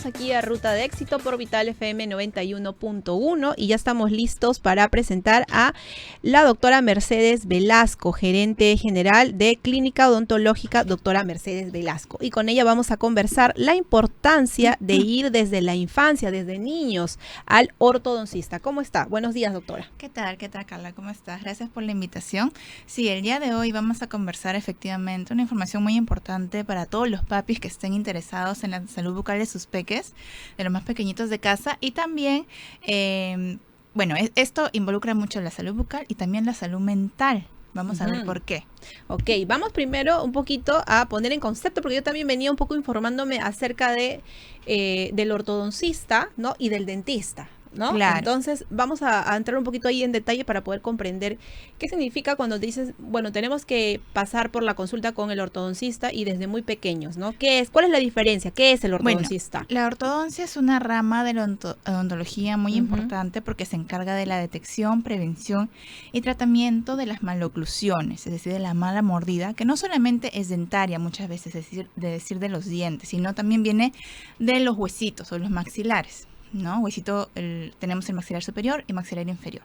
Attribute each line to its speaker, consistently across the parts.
Speaker 1: Bienvenidos aquí a Ruta de Éxito por Vital FM 91.1 y ya estamos listos para presentar a la doctora Mercedes Velasco, gerente general de Clínica Odontológica doctora Mercedes Velasco. Y con ella vamos a conversar la importancia de ir desde la infancia, desde niños, al ortodoncista. ¿Cómo está? Buenos días, doctora.
Speaker 2: ¿Qué tal, Carla? ¿Cómo estás? Gracias por la invitación. Sí, el día de hoy vamos a conversar efectivamente una información muy importante para todos los papis que estén interesados en la salud bucal de sus peques, de los más pequeñitos de casa, y también, esto involucra mucho la salud bucal y también la salud mental. Vamos a ver por qué.
Speaker 1: Ok, vamos primero un poquito a poner en concepto, porque yo también venía un poco informándome acerca de del ortodoncista, ¿no? Y del dentista, ¿no?
Speaker 2: Claro.
Speaker 1: Entonces vamos a entrar un poquito ahí en detalle para poder comprender qué significa cuando dices, bueno, tenemos que pasar por la consulta con el ortodoncista y desde muy pequeños, ¿no? ¿Qué es? ¿Cuál es la diferencia? ¿Qué es el ortodoncista?
Speaker 2: Bueno, la ortodoncia es una rama de la odontología muy importante porque se encarga de la detección, prevención y tratamiento de las maloclusiones, es decir, de la mala mordida, que no solamente es dentaria muchas veces, es decir, de los dientes, sino también viene de los huesitos o los maxilares, ¿no? Tenemos el maxilar superior y maxilar inferior.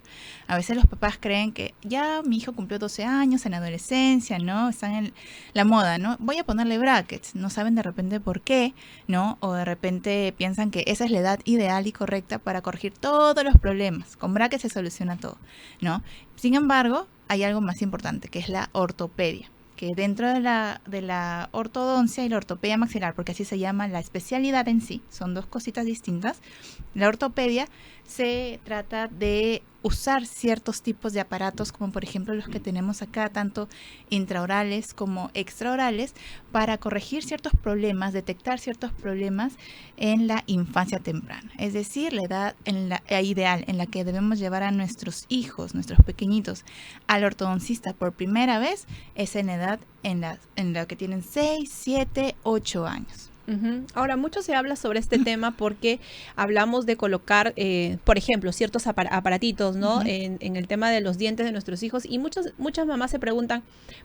Speaker 2: A veces los papás creen que ya mi hijo cumplió 12 años en adolescencia, ¿no? Están en la moda, ¿no? Voy a ponerle brackets. No saben de repente por qué, ¿no? O de repente piensan que esa es la edad ideal y correcta para corregir todos los problemas. Con brackets se soluciona todo, ¿no? Sin embargo, hay algo más importante, que es la ortopedia, que dentro de la ortodoncia y la ortopedia maxilar, porque así se llama la especialidad en sí, son dos cositas distintas. La ortopedia se trata de usar ciertos tipos de aparatos, como por ejemplo los que tenemos acá, tanto intraorales como extraorales, para corregir ciertos problemas, detectar ciertos problemas en la infancia temprana. Es decir, la edad ideal en la que debemos llevar a nuestros hijos, nuestros pequeñitos, al ortodoncista por primera vez es en edad en la que tienen 6, 7, 8 años.
Speaker 1: Ahora, mucho se habla sobre este tema porque hablamos de colocar, por ejemplo, ciertos aparatitos, ¿no? En el tema de los dientes de nuestros hijos, y muchas mamás se preguntan,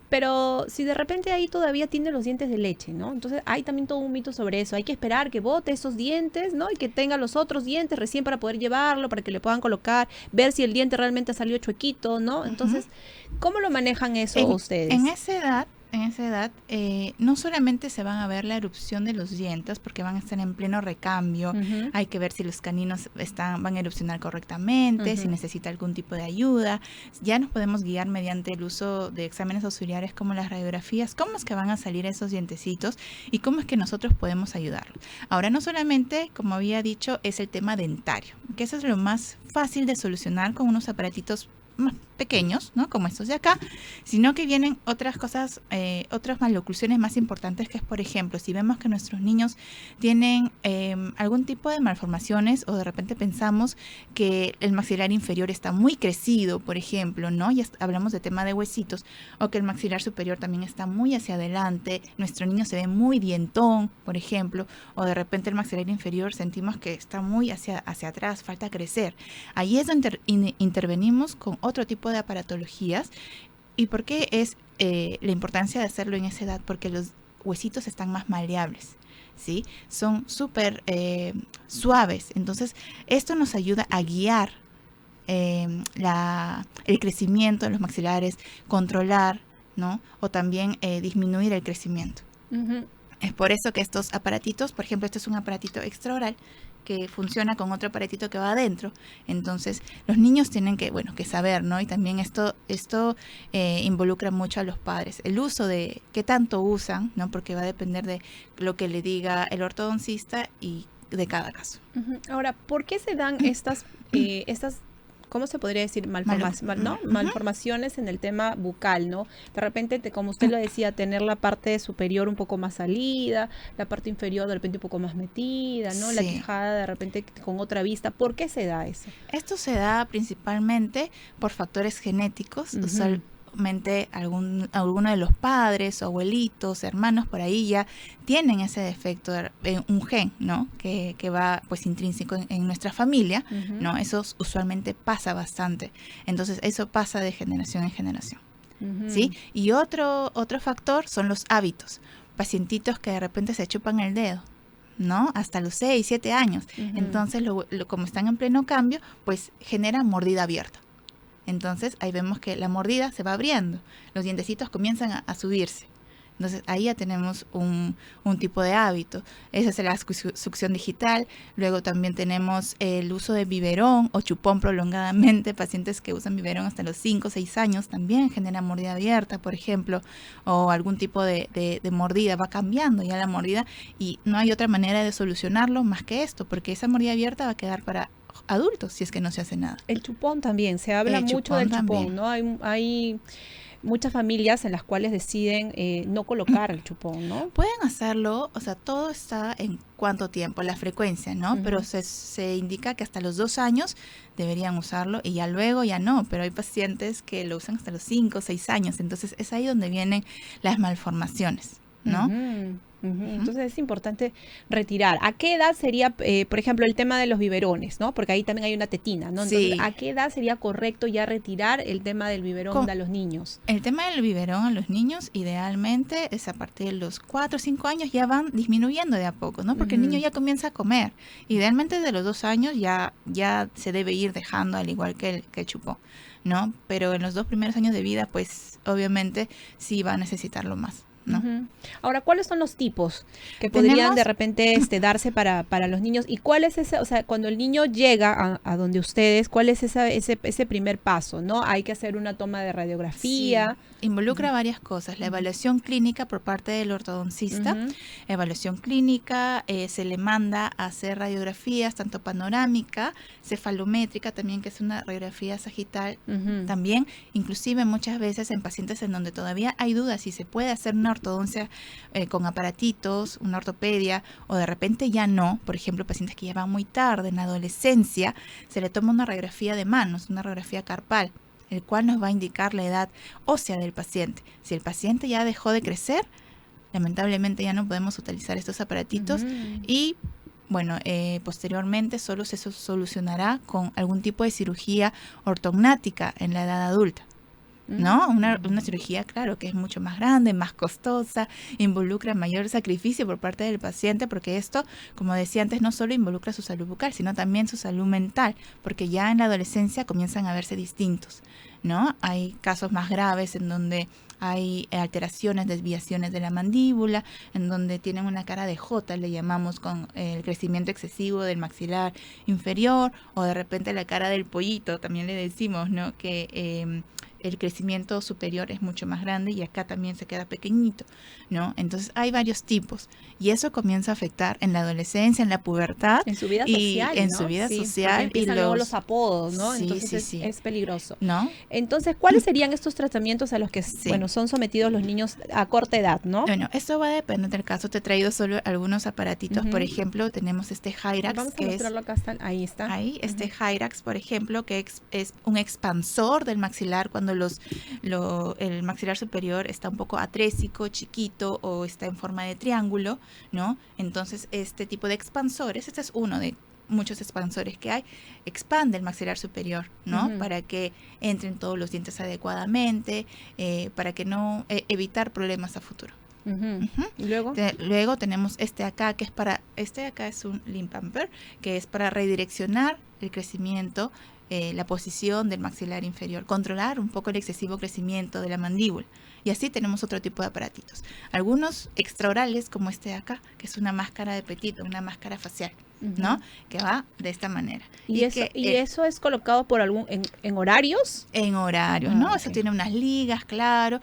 Speaker 1: pero si de repente ahí todavía tiene los dientes de leche, ¿no? Entonces hay también todo un mito sobre eso. Hay que esperar que bote esos dientes, ¿no? Y que tenga los otros dientes recién para poder llevarlo, para que le puedan colocar, ver si el diente realmente ha salido chuequito, ¿no? Entonces, ¿cómo lo manejan eso ustedes?
Speaker 2: En esa edad, no solamente se van a ver la erupción de los dientes, porque van a estar en pleno recambio, hay que ver si los caninos van a erupcionar correctamente, si necesita algún tipo de ayuda. Ya nos podemos guiar mediante el uso de exámenes auxiliares como las radiografías, cómo es que van a salir esos dientecitos y cómo es que nosotros podemos ayudarlos. Ahora, no solamente, como había dicho, es el tema dentario, que eso es lo más fácil de solucionar con unos aparatitos más pequeños, ¿no? Como estos de acá, sino que vienen otras cosas, otras maloclusiones más importantes, que es, por ejemplo, si vemos que nuestros niños tienen algún tipo de malformaciones, o de repente pensamos que el maxilar inferior está muy crecido, por ejemplo, ¿no? Ya hablamos de tema de huesitos, o que el maxilar superior también está muy hacia adelante, nuestro niño se ve muy dientón, por ejemplo, o de repente el maxilar inferior sentimos que está muy hacia atrás, falta crecer. Ahí es donde intervenimos con otro tipo de aparatologías. ¿Y por qué es la importancia de hacerlo en esa edad? Porque los huesitos están más maleables, ¿sí? Son súper suaves. Entonces, esto nos ayuda a guiar el crecimiento de los maxilares, controlar, ¿no? O también disminuir el crecimiento. Es por eso que estos aparatitos, por ejemplo, este es un aparatito extraoral que funciona con otro aparatito que va adentro. Entonces, los niños tienen que saber, ¿no? Y también esto involucra mucho a los padres. El uso de qué tanto usan, ¿no? Porque va a depender de lo que le diga el ortodoncista y de cada caso.
Speaker 1: Ahora, ¿por qué se dan estas ¿cómo se podría decir? Malformaciones en el tema bucal, ¿no? De repente, como usted lo decía, tener la parte superior un poco más salida, la parte inferior de repente un poco más metida, ¿no? Sí. La quijada de repente con otra vista. ¿Por qué se da eso?
Speaker 2: Esto se da principalmente por factores genéticos, alguno de los padres, o abuelitos, hermanos por ahí ya tienen ese defecto, un gen, ¿no? Que va pues intrínseco en nuestra familia, ¿no? Eso usualmente pasa bastante. Entonces eso pasa de generación en generación, ¿sí? Y otro factor son los hábitos. Pacientitos que de repente se chupan el dedo, ¿no? Hasta los 6, 7 años. Entonces, como están en pleno cambio, pues genera mordida abierta. Entonces, ahí vemos que la mordida se va abriendo, los dientecitos comienzan a subirse. Entonces, ahí ya tenemos un tipo de hábito. Esa es la succión digital. Luego también tenemos el uso de biberón o chupón prolongadamente. Pacientes que usan biberón hasta los 5 o 6 años también generan mordida abierta, por ejemplo, o algún tipo de mordida. Va cambiando ya la mordida y no hay otra manera de solucionarlo más que esto, porque esa mordida abierta va a quedar para adultos si es que no se hace nada.
Speaker 1: El chupón también, se habla mucho del chupón, ¿no? Hay muchas familias en las cuales deciden no colocar el chupón, ¿no?
Speaker 2: Pueden hacerlo, o sea, todo está en cuánto tiempo, la frecuencia, ¿no? Pero se indica que hasta los 2 años deberían usarlo y ya luego ya no, pero hay pacientes que lo usan hasta los 5 o 6 años, entonces es ahí donde vienen las malformaciones, ¿no?
Speaker 1: Entonces es importante retirar. ¿A qué edad sería, por ejemplo, el tema de los biberones, ¿no? Porque ahí también hay una tetina, ¿no? Entonces,
Speaker 2: Sí.
Speaker 1: ¿a qué edad sería correcto ya retirar el tema del biberón a los niños?
Speaker 2: El tema del biberón a los niños, idealmente, es a partir de los 4 o 5 años ya van disminuyendo de a poco, ¿no? Porque el niño ya comienza a comer. Idealmente, de los 2 años ya se debe ir dejando, al igual que el chupón, ¿no? Pero en los 2 primeros años de vida, pues, obviamente, sí va a necesitarlo más, ¿no?
Speaker 1: Ahora, ¿cuáles son los tipos que podrían de repente darse para los niños? ¿Y cuál es ese, o sea, cuando el niño llega a donde ustedes, cuál es ese primer paso, ¿no? Hay que hacer una toma de radiografía.
Speaker 2: Sí. Involucra varias cosas. La evaluación clínica por parte del ortodoncista. Evaluación clínica, se le manda a hacer radiografías, tanto panorámica, cefalométrica también, que es una radiografía sagital también. Inclusive muchas veces en pacientes en donde todavía hay dudas si se puede hacer una ortodoncia con aparatitos, una ortopedia, o de repente ya no. Por ejemplo, pacientes que ya van muy tarde, en la adolescencia, se le toma una radiografía de manos, una radiografía carpal, el cual nos va a indicar la edad ósea del paciente. Si el paciente ya dejó de crecer, lamentablemente ya no podemos utilizar estos aparatitos y bueno, posteriormente solo se solucionará con algún tipo de cirugía ortognática en la edad adulta, ¿no? Una cirugía, claro, que es mucho más grande, más costosa, involucra mayor sacrificio por parte del paciente, porque esto, como decía antes, no solo involucra su salud bucal, sino también su salud mental, porque ya en la adolescencia comienzan a verse distintos, ¿no? Hay casos más graves en donde hay alteraciones, desviaciones de la mandíbula, en donde tienen una cara de J, le llamamos, con el crecimiento excesivo del maxilar inferior, o de repente la cara del pollito, también le decimos, ¿no? Que el crecimiento superior es mucho más grande y acá también se queda pequeñito, ¿no? Entonces hay varios tipos y eso comienza a afectar en la adolescencia, en la pubertad.
Speaker 1: En su vida
Speaker 2: y
Speaker 1: social,
Speaker 2: en
Speaker 1: ¿no?
Speaker 2: su vida
Speaker 1: Sí,
Speaker 2: social.
Speaker 1: empiezan luego los apodos, ¿no?
Speaker 2: Sí,
Speaker 1: Entonces
Speaker 2: sí.
Speaker 1: es peligroso.
Speaker 2: ¿No?
Speaker 1: Entonces, ¿cuáles serían estos tratamientos a los que bueno, son sometidos los niños a corta edad, ¿no?
Speaker 2: Bueno, esto va a depender del caso. Te he traído solo algunos aparatitos. Por ejemplo, tenemos este Hyrax.
Speaker 1: Vamos a mostrarlo acá, ahí está.
Speaker 2: Ahí, este Hyrax, por ejemplo, que es un expansor del maxilar cuando el maxilar superior está un poco atrésico, chiquito o está en forma de triángulo, ¿no? Entonces, este tipo de expansores, este es uno de muchos expansores que hay, expande el maxilar superior, ¿no? Para que entren todos los dientes adecuadamente, para que no evitar problemas a futuro.
Speaker 1: ¿Y luego?
Speaker 2: Luego tenemos este acá, que es este acá es un limpamper, que es para redireccionar el crecimiento, la posición del maxilar inferior, controlar un poco el excesivo crecimiento de la mandíbula. Y así tenemos otro tipo de aparatitos. Algunos extraorales, como este de acá, que es una máscara de Petit, una máscara facial, ¿no? Que va de esta manera.
Speaker 1: ¿Y eso es colocado por en horarios?
Speaker 2: En horarios, ¿no?
Speaker 1: Okay.
Speaker 2: Eso tiene unas ligas, claro.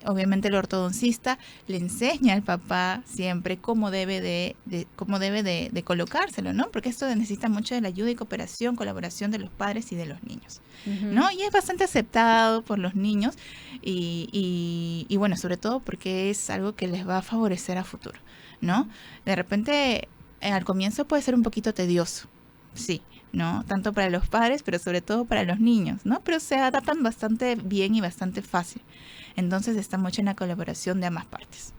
Speaker 2: Obviamente el ortodoncista le enseña al papá siempre cómo debe de colocárselo, ¿no? Porque esto necesita mucho de la ayuda y cooperación, colaboración de los padres y de los niños, ¿no? Y es bastante aceptado por los niños y bueno, sobre todo porque es algo que les va a favorecer a futuro, ¿no? De repente, al comienzo puede ser un poquito tedioso, sí, ¿no? Tanto para los padres, pero sobre todo para los niños, ¿no? Pero se adaptan bastante bien y bastante fácil. Entonces está mucho en la colaboración de ambas partes.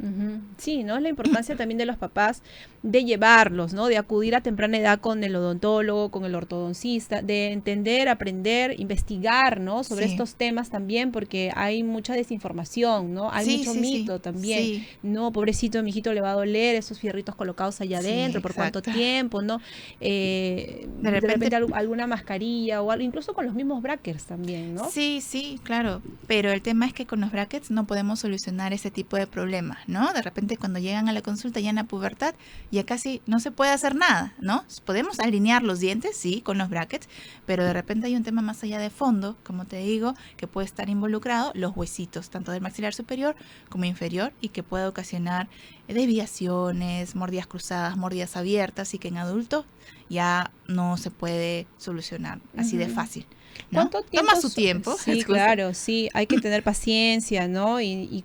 Speaker 1: Sí, ¿no? La importancia también de los papás de llevarlos, ¿no? De acudir a temprana edad con el odontólogo, con el ortodoncista, de entender, aprender, investigar, ¿no? Sobre estos temas también, porque hay mucha desinformación, ¿no? Hay mucho mito también. No, pobrecito, mi hijito le va a doler esos fierritos colocados allá adentro, ¿por cuánto tiempo, no? De repente alguna mascarilla o algo, incluso con los mismos brackets también, ¿no?
Speaker 2: Sí, claro, pero el tema es que con los brackets no podemos solucionar ese tipo de problemas, ¿no? De repente cuando llegan a la consulta ya en la pubertad ya casi no se puede hacer nada, ¿no? Podemos alinear los dientes, sí, con los brackets, pero de repente hay un tema más allá de fondo, como te digo, que puede estar involucrado los huesitos, tanto del maxilar superior como inferior, y que puede ocasionar desviaciones, mordidas cruzadas, mordidas abiertas, y que en adultos ya no se puede solucionar así de fácil, ¿no?
Speaker 1: ¿Cuánto tiempo?
Speaker 2: Toma su tiempo.
Speaker 1: Sí, claro, sí, hay que tener paciencia, ¿no? Y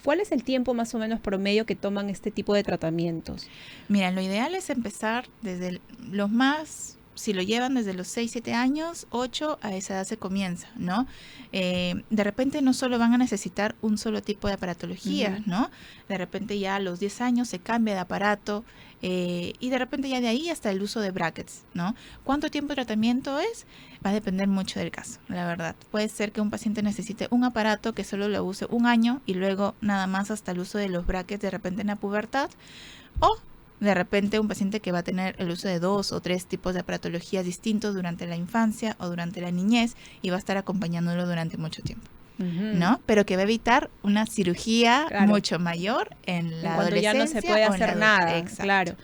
Speaker 1: ¿cuál es el tiempo más o menos promedio que toman este tipo de tratamientos?
Speaker 2: Mira, lo ideal es empezar desde los más... Si lo llevan desde los 6, 7 años, 8, a esa edad se comienza, ¿no? De repente no solo van a necesitar un solo tipo de aparatología, ¿no? De repente ya a los 10 años se cambia de aparato y de repente ya de ahí hasta el uso de brackets, ¿no? ¿Cuánto tiempo de tratamiento es? Va a depender mucho del caso, la verdad. Puede ser que un paciente necesite un aparato que solo lo use un año y luego nada más hasta el uso de los brackets de repente en la pubertad, o de repente un paciente que va a tener el uso de 2 o 3 tipos de aparatologías distintos durante la infancia o durante la niñez y va a estar acompañándolo durante mucho tiempo, ¿no? Pero que va a evitar una cirugía mucho mayor en la adolescencia.
Speaker 1: Cuando ya no se puede hacer nada,
Speaker 2: exacto.
Speaker 1: Claro.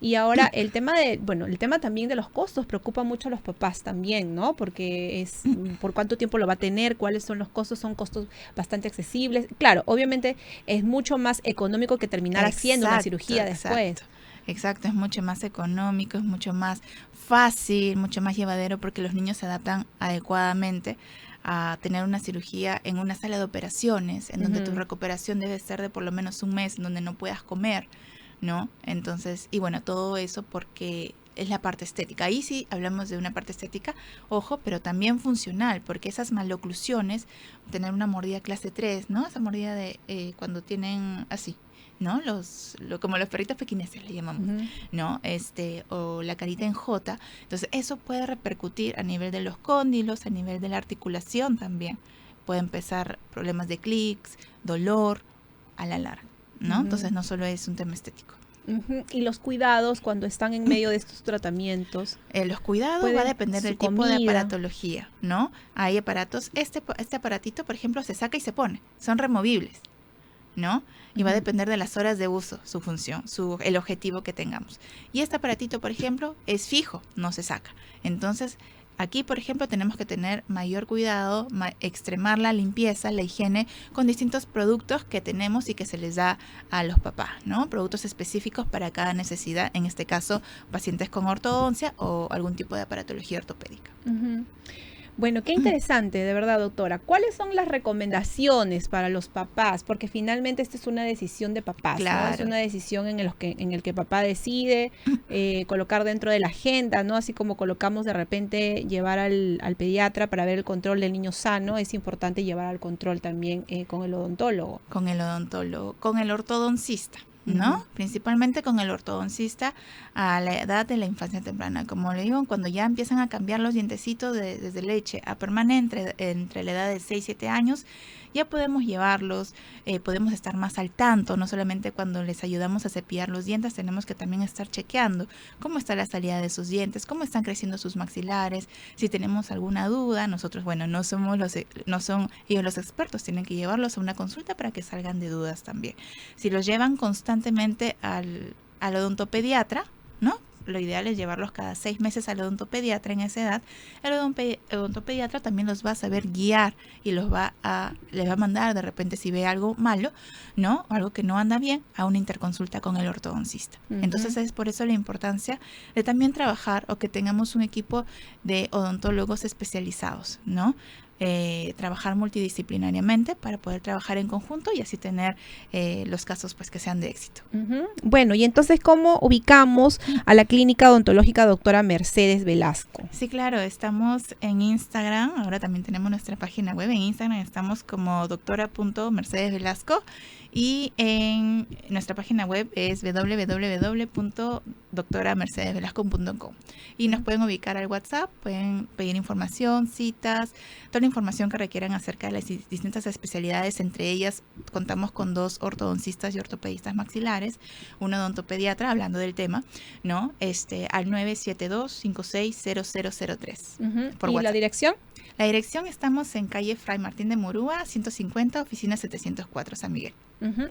Speaker 1: Y ahora el tema también de los costos preocupa mucho a los papás también, ¿no? Porque es por cuánto tiempo lo va a tener, cuáles son los costos, son costos bastante accesibles. Claro, obviamente es mucho más económico que terminar haciendo una cirugía después.
Speaker 2: Exacto, es mucho más económico, es mucho más fácil, mucho más llevadero porque los niños se adaptan adecuadamente a tener una cirugía en una sala de operaciones, en donde tu recuperación debe ser de por lo menos un mes, en donde no puedas comer, ¿no? Entonces, y bueno, todo eso porque es la parte estética. Ahí sí hablamos de una parte estética, ojo, pero también funcional, porque esas maloclusiones, tener una mordida clase 3, ¿no? Esa mordida de cuando tienen así, ¿no? Como los perritos pequineses le llamamos, ¿no? O la carita en J. Entonces, eso puede repercutir a nivel de los cóndilos, a nivel de la articulación también. Puede empezar problemas de clics, dolor a la larga, ¿no? Entonces, no solo es un tema estético.
Speaker 1: Y los cuidados cuando están en medio de estos tratamientos.
Speaker 2: Los cuidados va a depender del tipo de aparatología, ¿no? Hay aparatos, este aparatito, por ejemplo, se saca y se pone, son removibles, ¿no? Y va a depender de las horas de uso, su función, el objetivo que tengamos. Y este aparatito, por ejemplo, es fijo, no se saca. Entonces, aquí, por ejemplo, tenemos que tener mayor cuidado, extremar la limpieza, la higiene, con distintos productos que tenemos y que se les da a los papás, ¿no? Productos específicos para cada necesidad, en este caso, pacientes con ortodoncia o algún tipo de aparatología ortopédica.
Speaker 1: Bueno, qué interesante, de verdad, doctora. ¿Cuáles son las recomendaciones para los papás? Porque finalmente esta es una decisión de papás,
Speaker 2: claro,
Speaker 1: ¿no? Es una decisión en el que papá decide colocar dentro de la agenda, ¿no? Así como colocamos de repente llevar al pediatra para ver el control del niño sano, es importante llevar al control también con el odontólogo.
Speaker 2: Con el odontólogo, con el ortodoncista, ¿no? Principalmente con el ortodoncista a la edad de la infancia temprana. Como le digo, cuando ya empiezan a cambiar los dientecitos desde leche a permanente entre la edad de 6 y 7 años, ya podemos llevarlos, podemos estar más al tanto, no solamente cuando les ayudamos a cepillar los dientes, tenemos que también estar chequeando cómo está la salida de sus dientes, cómo están creciendo sus maxilares, si tenemos alguna duda, nosotros, bueno, no son ellos los expertos, tienen que llevarlos a una consulta para que salgan de dudas también. Si los llevan constantemente al odontopediatra, ¿no? Lo ideal es llevarlos cada 6 meses al odontopediatra en esa edad. El odontopediatra también los va a saber guiar y les va a mandar de repente si ve algo malo, ¿no? O algo que no anda bien, a una interconsulta con el ortodoncista. Entonces es por eso la importancia de también trabajar o que tengamos un equipo de odontólogos especializados, ¿no? trabajar multidisciplinariamente para poder trabajar en conjunto y así tener los casos pues que sean de éxito.
Speaker 1: Bueno, y entonces, ¿cómo ubicamos a la clínica odontológica doctora Mercedes Velasco?
Speaker 2: Sí, claro, estamos en Instagram, ahora también tenemos nuestra página web, en Instagram estamos como doctora.mercedesvelasco y en nuestra página web es www.doctoramercedesvelasco.com y nos pueden ubicar al WhatsApp, pueden pedir información, citas, toda la información que requieran acerca de las distintas especialidades. Entre ellas contamos con 2 ortodoncistas y ortopedistas maxilares, un odontopediatra hablando del tema, ¿no? Al 972-560003 por
Speaker 1: ¿Y
Speaker 2: WhatsApp.
Speaker 1: la dirección?
Speaker 2: La dirección estamos en calle Fray Martín de Murúa, 150, oficina 704, San Miguel.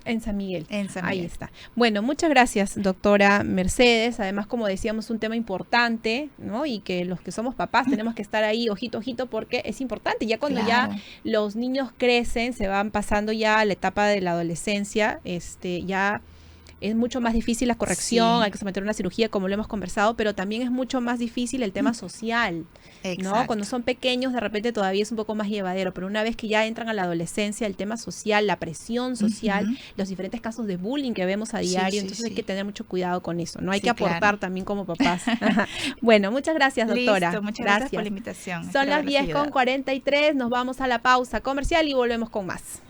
Speaker 1: En San Miguel.
Speaker 2: En San Miguel.
Speaker 1: Ahí está. Bueno, muchas gracias, doctora Mercedes. Además, como decíamos, un tema importante, ¿no? Y que los que somos papás tenemos que estar ahí, ojito, ojito, porque es importante. Ya cuando ya los niños crecen, se van pasando ya a la etapa de la adolescencia, ya es mucho más difícil la corrección, hay que someter una cirugía, como lo hemos conversado, pero también es mucho más difícil el tema social, ¿no? Cuando son pequeños, de repente todavía es un poco más llevadero, pero una vez que ya entran a la adolescencia, el tema social, la presión social, los diferentes casos de bullying que vemos a diario, entonces hay que tener mucho cuidado con eso, ¿no? Hay que aportar también como papás. Bueno, muchas gracias, doctora.
Speaker 2: Listo, muchas gracias por la invitación.
Speaker 1: Son las 10:43, nos vamos a la pausa comercial y volvemos con más.